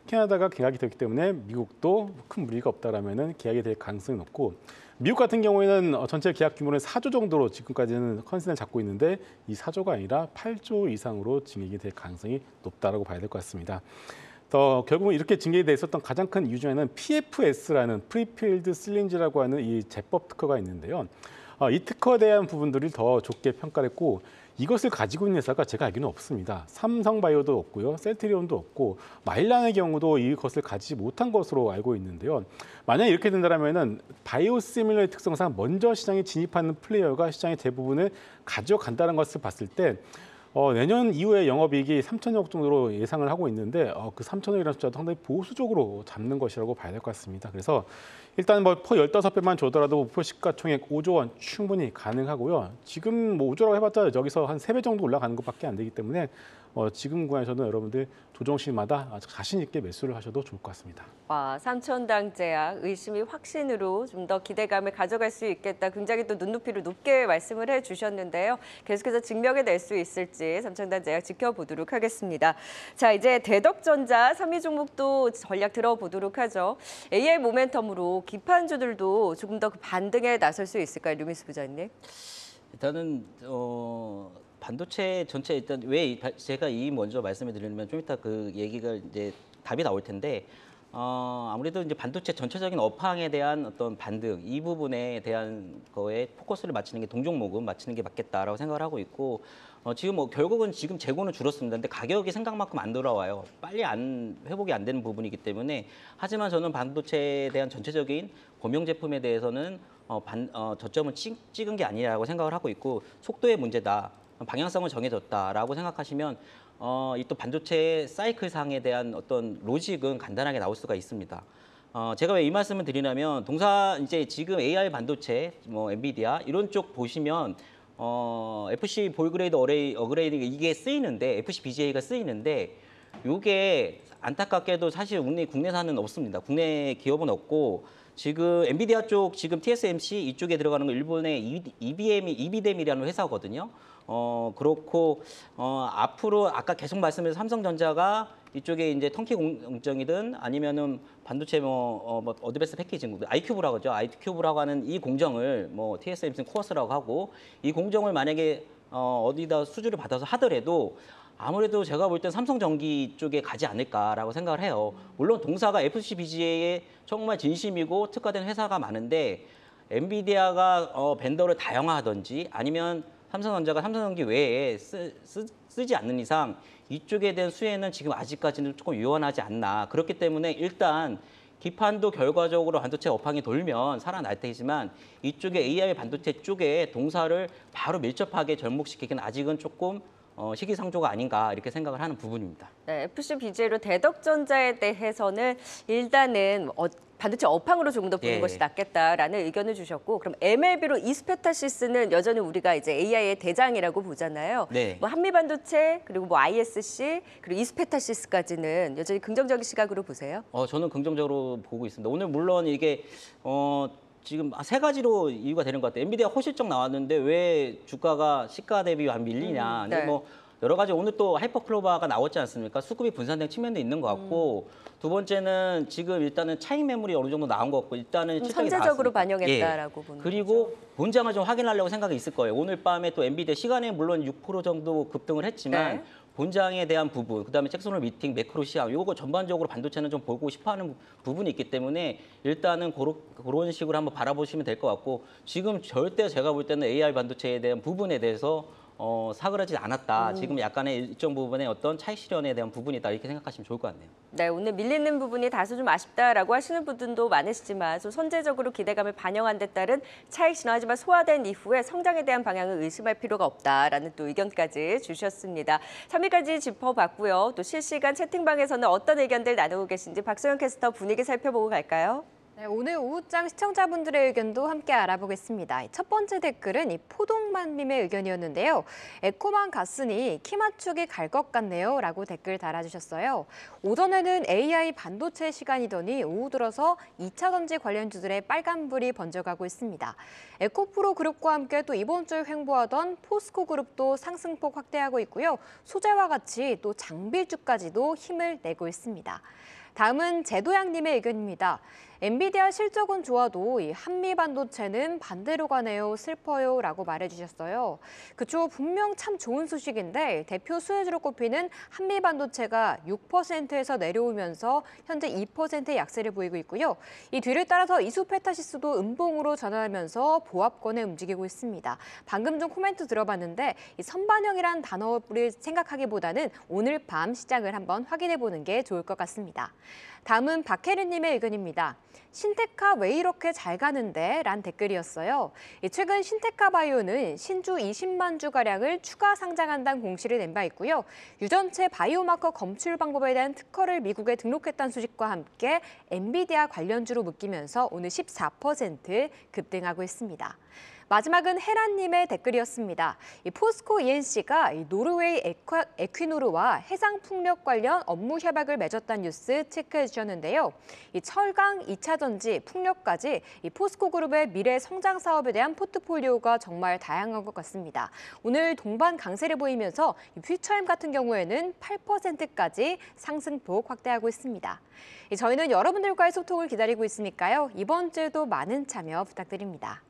캐나다가 계약이 됐기 때문에 미국도 큰 무리가 없다라면은 계약이 될 가능성이 높고 미국 같은 경우에는 전체 계약 규모는 4조 정도로 지금까지는 컨센을 잡고 있는데 이 4조가 아니라 8조 이상으로 증액이 될 가능성이 높다라고 봐야 될 것 같습니다. 결국은 이렇게 증액이 돼 있었던 가장 큰 이유 중에는 PFS라는 프리필드 실린지라고 하는 이 제법 특허가 있는데요. 이 특허에 대한 부분들을 더 좋게 평가를 했고 이것을 가지고 있는 회사가 제가 알기로는 없습니다. 삼성바이오도 없고요. 셀트리온도 없고 마일란의 경우도 이것을 가지지 못한 것으로 알고 있는데요. 만약에 이렇게 된다면 바이오시밀러의 특성상 먼저 시장에 진입하는 플레이어가 시장의 대부분을 가져간다는 것을 봤을 때 내년 이후에 영업이익이 3천억 정도로 예상을 하고 있는데 그 3천억이라는 숫자도 상당히 보수적으로 잡는 것이라고 봐야 될 것 같습니다. 그래서 일단 뭐 퍼 15배만 줘더라도 목표 시가총액 5조 원 충분히 가능하고요. 지금 뭐 5조라고 해봤자 여기서 한 3배 정도 올라가는 것밖에 안 되기 때문에 지금 구간에서는 여러분들 조정시마다 자신 있게 매수를 하셔도 좋을 것 같습니다. 와, 삼천당 제약 의심이 확신으로 좀 더 기대감을 가져갈 수 있겠다. 굉장히 또 눈높이를 높게 말씀을 해주셨는데요. 계속해서 증명해낼 수 있을지 삼천당 제약 지켜보도록 하겠습니다. 자, 이제 대덕전자 3위 종목도 전략 들어보도록 하죠. AI 모멘텀으로 기판주들도 조금 더 반등에 나설 수 있을까요, 류미스 부장님? 일단은 반도체 전체 일단 왜 제가 이 먼저 말씀을 드리면 좀 이따 그 얘기가 이제 답이 나올 텐데 아무래도 이제 반도체 전체적인 업황에 대한 어떤 반등 이 부분에 대한 거에 포커스를 맞추는 게 동종목은 맞추는 게 맞겠다라고 생각을 하고 있고 지금 뭐 결국은 지금 재고는 줄었습니다. 근데 가격이 생각만큼 안 돌아와요. 빨리 회복이 안 되는 부분이기 때문에 하지만 저는 반도체에 대한 전체적인 범용 제품에 대해서는 저점을 찍은 게 아니라고 생각을 하고 있고 속도의 문제다. 방향성은 정해졌다라고 생각하시면 이 또 반도체 사이클상에 대한 어떤 로직은 간단하게 나올 수가 있습니다. 제가 왜 이 말씀을 드리냐면 이제 지금 AI 반도체, 뭐 엔비디아 이런 쪽 보시면 FC 볼그레이드 어그레이드 이게 쓰이는데 FC BGA가 쓰이는데 이게 안타깝게도 사실 우리 국내산은 없습니다. 국내 기업은 없고 지금 엔비디아 쪽 지금 TSMC 이쪽에 들어가는 거 일본의 이비뎀이라는 회사거든요. 그렇고 앞으로 아까 계속 말씀드린 삼성전자가 이쪽에 이제 턴키 공정이든 아니면은 반도체 뭐 어드밴스 패키징 아이큐브라고 하죠. 아이큐브라고 하는 이 공정을 뭐 TSMC 코어스라고 하고 이 공정을 만약에 어디다 수주를 받아서 하더라도 아무래도 제가 볼 땐 삼성전기 쪽에 가지 않을까라고 생각을 해요. 물론 동사가 FCBGA에 정말 진심이고 특화된 회사가 많은데 엔비디아가 벤더를 다양화하든지 아니면 삼성전자가 삼성전기 외에 쓰지 않는 이상 이쪽에 대한 수혜는 지금 아직까지는 조금 유연하지 않나. 그렇기 때문에 일단 기판도 결과적으로 반도체 업황이 돌면 살아날 테지만 이쪽에 AI 반도체 쪽에 동사를 바로 밀접하게 접목시키기는 아직은 조금 시기상조가 아닌가 이렇게 생각을 하는 부분입니다. 네, FC BGA로 대덕전자에 대해서는 일단은 반도체 업황으로 조금 더 보는 것이 낫겠다라는 의견을 주셨고, 그럼 MLB로 이스페타시스는 여전히 우리가 이제 AI의 대장이라고 보잖아요. 네. 뭐 한미반도체 그리고 뭐 ISC 그리고 이스페타시스까지는 여전히 긍정적인 시각으로 보세요? 저는 긍정적으로 보고 있습니다. 오늘 물론 이게 지금 세 가지로 이유가 되는 것 같아요. 엔비디아 호실적 나왔는데 왜 주가가 시가 대비 안 밀리냐. 근데 네. 뭐 여러 가지 오늘 또 하이퍼클로바가 나왔지 않습니까? 수급이 분산된 측면도 있는 것 같고 두 번째는 지금 일단은 차익 매물이 어느 정도 나온 것 같고 일단은 실적이 선제적으로 나왔으니까. 반영했다라고 보는 그리고 거죠. 본장을 좀 확인하려고 생각이 있을 거예요. 오늘 밤에 또 엔비디아 시간에 물론 6% 정도 급등을 했지만 네. 본장에 대한 부분, 그다음에 잭슨홀 미팅, 매크로 시황, 요거 전반적으로 반도체는 좀 보고 싶어하는 부분이 있기 때문에 일단은 그런 식으로 한번 바라보시면 될 것 같고 지금 절대 제가 볼 때는 AI 반도체에 대한 부분에 대해서 사그라지지 않았다. 지금 약간의 일정 부분의 어떤 차익 실현에 대한 부분이다. 이렇게 생각하시면 좋을 것 같네요. 네, 오늘 밀리는 부분이 다소 좀 아쉽다라고 하시는 분들도 많으시지만 좀 선제적으로 기대감을 반영한 데 따른 차익 신호하지만 소화된 이후에 성장에 대한 방향을 의심할 필요가 없다라는 또 의견까지 주셨습니다. 3위까지 짚어봤고요. 또 실시간 채팅방에서는 어떤 의견들 나누고 계신지 박소영 캐스터 분위기 살펴보고 갈까요? 네, 오늘 오후장 시청자분들의 의견도 함께 알아보겠습니다. 첫 번째 댓글은 이 포동만님의 의견이었는데요. 에코만 갔으니 키 맞추기 갈 것 같네요 라고 댓글 달아주셨어요. 오전에는 AI 반도체 시간이더니 오후 들어서 2차 전지 관련주들의 빨간불이 번져가고 있습니다. 에코프로 그룹과 함께 또 이번 주에 횡보하던 포스코 그룹도 상승폭 확대하고 있고요. 소재와 같이 또 장비주까지도 힘을 내고 있습니다. 다음은 제도양님의 의견입니다. 엔비디아 실적은 좋아도 이 한미 반도체는 반대로 가네요, 슬퍼요 라고 말해주셨어요. 그쵸, 분명 참 좋은 소식인데 대표 수혜주로 꼽히는 한미 반도체가 6%에서 내려오면서 현재 2%의 약세를 보이고 있고요. 이 뒤를 따라서 이수페타시스도 음봉으로 전환하면서 보합권에 움직이고 있습니다. 방금 좀 코멘트 들어봤는데 이 선반영이란 단어를 생각하기보다는 오늘 밤 시장을 한번 확인해보는 게 좋을 것 같습니다. 다음은 박혜린님의 의견입니다. 신테카 왜 이렇게 잘 가는데? 란 댓글이었어요. 최근 신테카 바이오는 신주 20만 주가량을 추가 상장한다는 공시를 낸 바 있고요. 유전체 바이오마커 검출 방법에 대한 특허를 미국에 등록했다는 소식과 함께 엔비디아 관련주로 묶이면서 오늘 14% 급등하고 있습니다. 마지막은 헤란님의 댓글이었습니다. 이 포스코 ENC가 노르웨이 에퀴노르와 해상풍력 관련 업무 협약을 맺었다는 뉴스 체크해 주셨는데요. 이 철강, 2차 전지, 풍력까지 이 포스코 그룹의 미래 성장 사업에 대한 포트폴리오가 정말 다양한 것 같습니다. 오늘 동반 강세를 보이면서 퓨처엠 같은 경우에는 8%까지 상승폭 확대하고 있습니다. 저희는 여러분들과의 소통을 기다리고 있으니까요. 이번 주에도 많은 참여 부탁드립니다.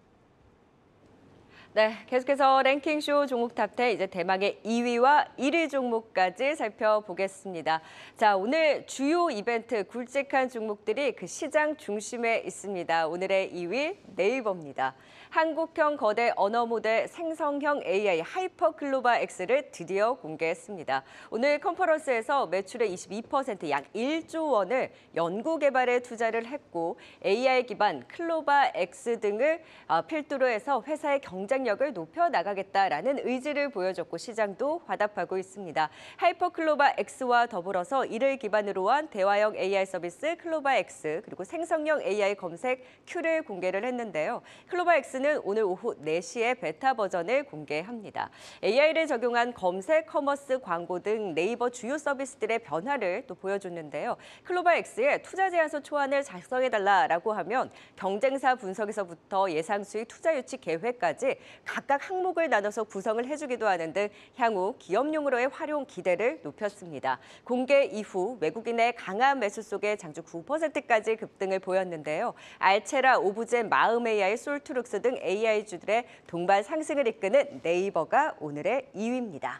네, 계속해서 랭킹쇼 종목 탑10 이제 대망의 2위와 1위 종목까지 살펴보겠습니다. 자, 오늘 주요 이벤트 굵직한 종목들이 그 시장 중심에 있습니다. 오늘의 2위 네이버입니다. 한국형 거대 언어 모델 생성형 AI 하이퍼클로바 X를 드디어 공개했습니다. 오늘 컨퍼런스에서 매출의 22% 약 1조 원을 연구 개발에 투자를 했고 AI 기반 클로바 X 등을 필두로 해서 회사의 경쟁력을 높여나가겠다라는 의지를 보여줬고 시장도 화답하고 있습니다. 하이퍼클로바 X와 더불어서 이를 기반으로 한 대화형 AI 서비스 클로바 X 그리고 생성형 AI 검색 Q를 공개를 했는데요. 클로바 X는 오늘 오후 4시에 베타 버전을 공개합니다. AI를 적용한 검색, 커머스, 광고 등 네이버 주요 서비스들의 변화를 또 보여줬는데요. 클로바 X에 투자 제안서 초안을 작성해달라라고 하면 경쟁사 분석에서부터 예상 수익 투자 유치 계획까지 각각 항목을 나눠서 구성을 해주기도 하는 등 향후 기업용으로의 활용 기대를 높였습니다. 공개 이후 외국인의 강한 매수 속에 장주 9%까지 급등을 보였는데요. 알체라, 오브제, 마음 AI, 솔트룩스 등 AI주들의 동반 상승을 이끄는 네이버가 오늘의 2위입니다.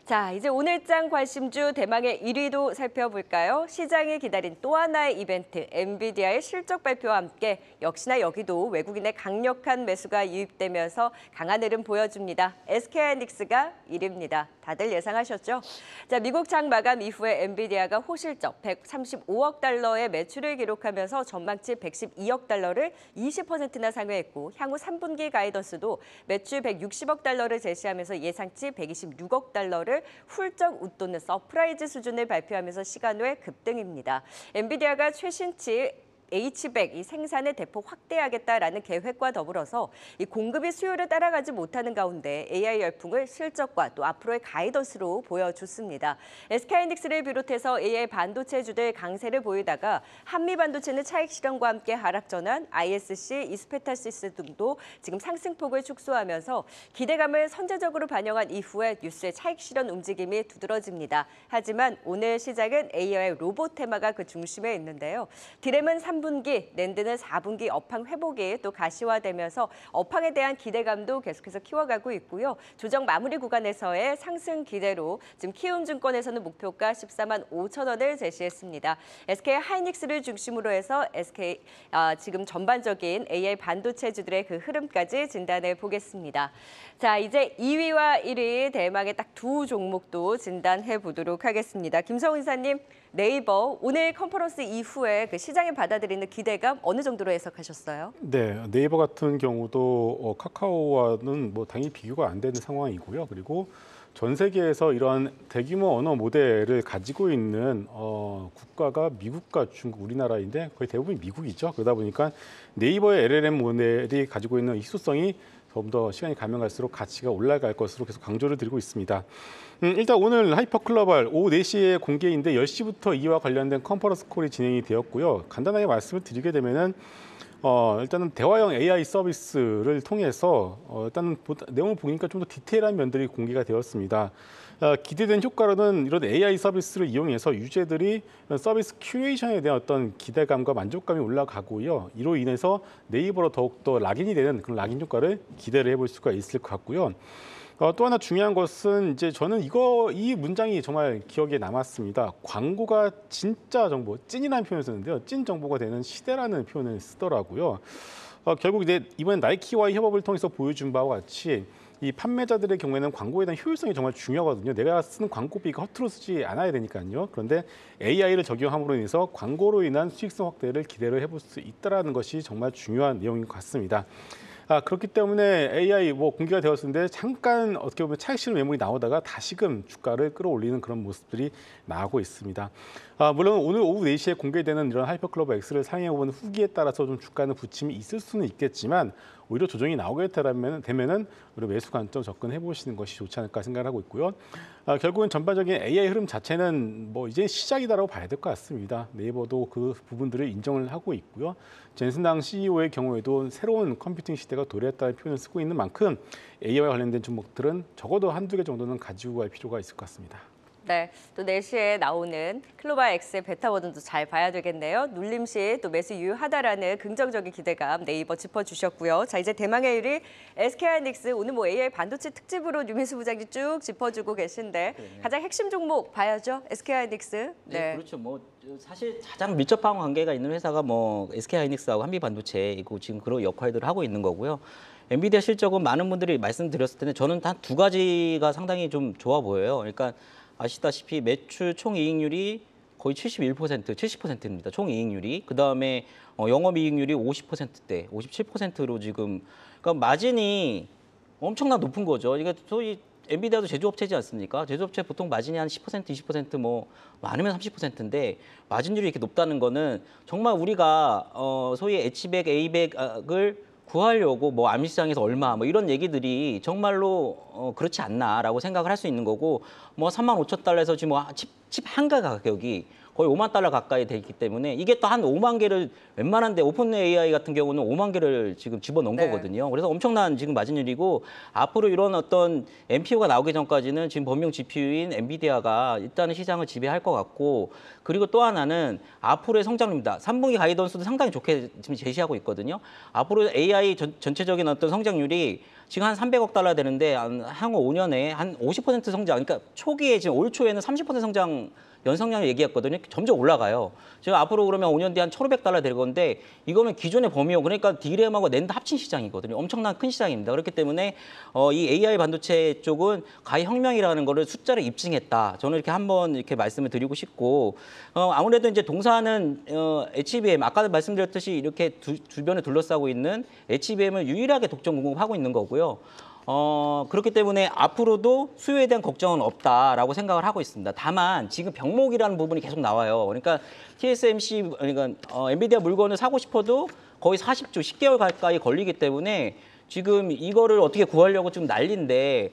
자, 이제 오늘장 관심주 대망의 1위도 살펴볼까요? 시장이 기다린 또 하나의 이벤트, 엔비디아의 실적 발표와 함께 역시나 여기도 외국인의 강력한 매수가 유입되면서 강한 흐름 보여줍니다. SK하이닉스가 1위입니다. 다들 예상하셨죠? 자, 미국 장 마감 이후에 엔비디아가 호실적 135억 달러의 매출을 기록하면서 전망치 112억 달러를 20%나 상회했고 향후 3분기 가이던스도 매출 160억 달러를 제시하면서 예상치 126억 달러를 훌쩍 웃도는 서프라이즈 수준을 발표하면서 시간 외 급등입니다. 엔비디아가 최신치 H100 이 생산을 대폭 확대하겠다라는 계획과 더불어서 이 공급이 수요를 따라가지 못하는 가운데 AI 열풍을 실적과 또 앞으로의 가이던스로 보여줬습니다. SK하이닉스를 비롯해서 AI 반도체주들 강세를 보이다가 한미 반도체는 차익 실현과 함께 하락 전환, ISC, 이스페타시스 등도 지금 상승폭을 축소하면서 기대감을 선제적으로 반영한 이후에 뉴스의 차익 실현 움직임이 두드러집니다. 하지만 오늘 시작은 AI 로봇 테마가 그 중심에 있는데요. 디램은 3분기, 낸드는 4분기 업황 회복이 또 가시화되면서 업황에 대한 기대감도 계속해서 키워가고 있고요. 조정 마무리 구간에서의 상승 기대로 지금 키움증권에서는 목표가 14만 5천 원을 제시했습니다. SK 하이닉스를 중심으로 해서 지금 전반적인 AI 반도체주들의 그 흐름까지 진단해 보겠습니다. 자, 이제 2위와 1위 대망의 딱 두 종목도 진단해 보도록 하겠습니다. 김성훈 이사님, 네이버 오늘 컨퍼런스 이후에 그 시장이 받아들이는 기대감 어느 정도로 해석하셨어요? 네, 네이버 같은 경우도 카카오와는 뭐 당연히 비교가 안 되는 상황이고요. 그리고 전 세계에서 이런 대규모 언어 모델을 가지고 있는 국가가 미국과 중국, 우리나라인데 거의 대부분 미국이죠. 그러다 보니까 네이버의 LLM 모델이 가지고 있는 희소성이 좀 더 시간이 가면 갈수록 가치가 올라갈 것으로 계속 강조를 드리고 있습니다. 일단 오늘 하이퍼클로벌 오후 4시에 공개인데 10시부터 이와 관련된 컨퍼런스 콜이 진행이 되었고요. 간단하게 말씀을 드리게 되면은 일단은 대화형 AI 서비스를 통해서 일단은 내용을 보니까 좀 더 디테일한 면들이 공개가 되었습니다. 기대된 효과로는 이런 AI 서비스를 이용해서 유저들이 이런 서비스 큐레이션에 대한 어떤 기대감과 만족감이 올라가고요. 이로 인해서 네이버로 더욱더 락인이 되는 그런 락인 효과를 기대를 해볼 수가 있을 것 같고요. 또 하나 중요한 것은 이제 저는 이 문장이 정말 기억에 남았습니다. 광고가 진짜 정보, 찐이라는 표현을 쓰는데요. 찐 정보가 되는 시대라는 표현을 쓰더라고요. 결국 이제 이번에 나이키와의 협업을 통해서 보여준 바와 같이 이 판매자들의 경우에는 광고에 대한 효율성이 정말 중요하거든요. 내가 쓰는 광고비가 허투루 쓰지 않아야 되니까요. 그런데 AI를 적용함으로 인해서 광고로 인한 수익성 확대를 기대를 해볼 수 있다는 것이 정말 중요한 내용인 것 같습니다. 그렇기 때문에 AI 공개가 되었는데 잠깐 어떻게 보면 차익 실현 매물이 나오다가 다시금 주가를 끌어올리는 그런 모습들이 나오고 있습니다. 물론 오늘 오후 4시에 공개되는 이런 하이퍼클로버 X를 사용해보는 후기에 따라서 좀 주가는 부침이 있을 수는 있겠지만 오히려 조정이 나오게 되면은 우리 매수 관점 접근해 보시는 것이 좋지 않을까 생각을 하고 있고요. 결국은 전반적인 AI 흐름 자체는 이제 시작이다라고 봐야 될 것 같습니다. 네이버도 그 부분들을 인정을 하고 있고요. 젠슨당 CEO의 경우에도 새로운 컴퓨팅 시대가 도래했다는 표현을 쓰고 있는 만큼 AI와 관련된 종목들은 적어도 한두 개 정도는 가지고 갈 필요가 있을 것 같습니다. 네, 또 4시에 나오는 클로바 X의 베타 버전도 잘 봐야 되겠네요. 눌림 시 또 매수 유효하다라는 긍정적인 기대감 네이버 짚어주셨고요. 자, 이제 대망의 1위 SK하이닉스 오늘 AI 반도체 특집으로 유민수 부장님 쭉 짚어주고 계신데 가장 핵심 종목 봐야죠. SK하이닉스. 네, 그렇죠. 사실 가장 밀접한 관계가 있는 회사가 SK하이닉스하고 한미반도체이고 지금 그런 역할들을 하고 있는 거고요. 엔비디아 실적은 많은 분들이 말씀드렸을 텐데 저는 한 두 가지가 상당히 좀 좋아 보여요. 그러니까 아시다시피 매출 총이익률이 거의 70%입니다. 총이익률이. 그다음에 영업이익률이 50%대, 57%로 지금 그러니까 마진이 엄청나 높은 거죠. 이게 소위 엔비디아도 제조업체지 않습니까? 제조업체 보통 마진이 한 10%, 20% 많으면 30%인데 마진율이 이렇게 높다는 거는 정말 우리가 소위 H백, A백을 구하려고 암시장에서 얼마 이런 얘기들이 정말로 그렇지 않나라고 생각을 할 수 있는 거고 35,000달러에서 지금 칩 한 개 가격이 거의 5만 달러 가까이 돼 있기 때문에 이게 또 한 5만 개를 웬만한데 오픈 AI 같은 경우는 5만 개를 지금 집어넣은 거거든요. 그래서 엄청난 지금 마진율이고 앞으로 이런 어떤 NPU가 나오기 전까지는 지금 범용 GPU인 엔비디아가 일단은 시장을 지배할 것 같고 그리고 또 하나는 앞으로의 성장률입니다. 3분기 가이던스도 상당히 좋게 지금 제시하고 있거든요. 앞으로 AI 전체적인 어떤 성장률이 지금 한 300억 달러 되는데 향후 5년에 한 50% 성장, 그러니까 초기에 지금 올 초에는 30% 성장 연성량을 얘기했거든요. 점점 올라가요. 지금 앞으로 그러면 5년 뒤에 한 1,500달러 될 건데 이거면 기존의 범위요. 그러니까 DRAM하고 낸드 합친 시장이거든요. 엄청난 큰 시장입니다. 그렇기 때문에 이 AI 반도체 쪽은 가히 혁명이라는 거를 숫자로 입증했다. 저는 이렇게 한번 이렇게 말씀을 드리고 싶고 아무래도 이제 동사는 HBM 아까 말씀드렸듯이 이렇게 주변에 둘러싸고 있는 HBM을 유일하게 독점 공급하고 있는 거고요. 그렇기 때문에 앞으로도 수요에 대한 걱정은 없다라고 생각을 하고 있습니다. 다만 지금 병목이라는 부분이 계속 나와요. 그러니까 TSMC, 그러니까 엔비디아 물건을 사고 싶어도 거의 40주, 10개월 가까이 걸리기 때문에 지금 이거를 어떻게 구하려고 지금 난리인데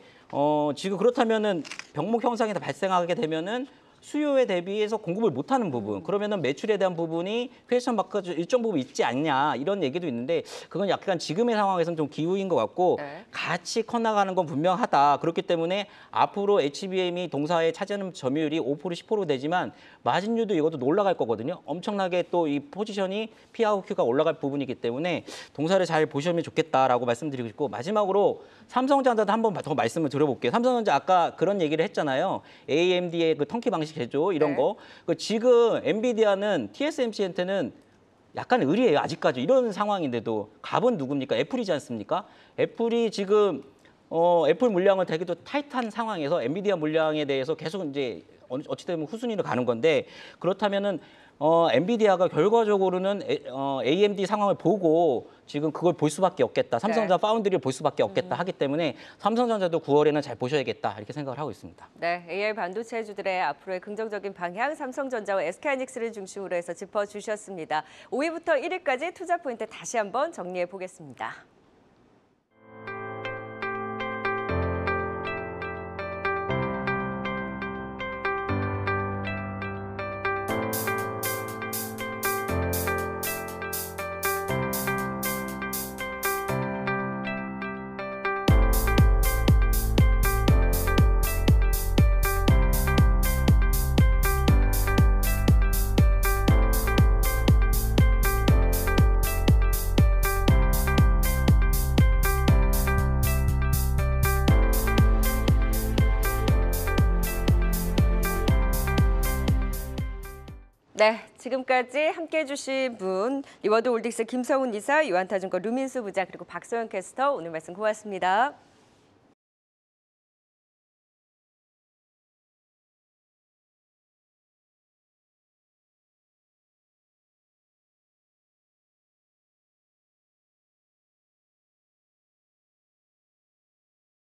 지금 그렇다면은 병목 현상이 다 발생하게 되면은 수요에 대비해서 공급을 못하는 부분, 그러면은 매출에 대한 부분이 퀘스천 마크가 일정 부분 있지 않냐 이런 얘기도 있는데 그건 약간 지금의 상황에서는 좀 기우인 것 같고 네. 같이 커나가는 건 분명하다. 그렇기 때문에 앞으로 HBM이 동사에 차지하는 점유율이 5% 10% 되지만 마진율도 이것도 올라갈 거거든요. 엄청나게 또 이 포지션이 P/Q가 올라갈 부분이기 때문에 동사를 잘 보시면 좋겠다라고 말씀드리고 싶고 마지막으로 삼성전자도 한번 더 말씀을 드려볼게요. 삼성전자 아까 그런 얘기를 했잖아요. AMD의 그 턴키 방식 제조 이런 네. 거. 지금 엔비디아는 TSMC한테는 약간 의리예요. 아직까지 이런 상황인데도 갑은 누굽니까? 애플이지 않습니까? 애플이 지금 애플 물량을 되게도 타이트한 상황에서 엔비디아 물량에 대해서 계속 이제 어찌되면 후순위로 가는 건데 그렇다면은 엔비디아가 결과적으로는 AMD 상황을 보고 지금 그걸 볼 수밖에 없겠다. 삼성전자 파운드리를 볼 수밖에 없겠다 하기 때문에 삼성전자도 9월에는 잘 보셔야겠다 이렇게 생각을 하고 있습니다. 네, AI 반도체주들의 앞으로의 긍정적인 방향 삼성전자와 SK하이닉스를 중심으로 해서 짚어주셨습니다. 5위부터 1위까지 투자 포인트 다시 한번 정리해 보겠습니다. 네, 지금까지 함께해 주신 분 리워드 홀딩스 김성훈 이사, 유한타증권 루민수 부장 그리고 박소영 캐스터 오늘 말씀 고맙습니다.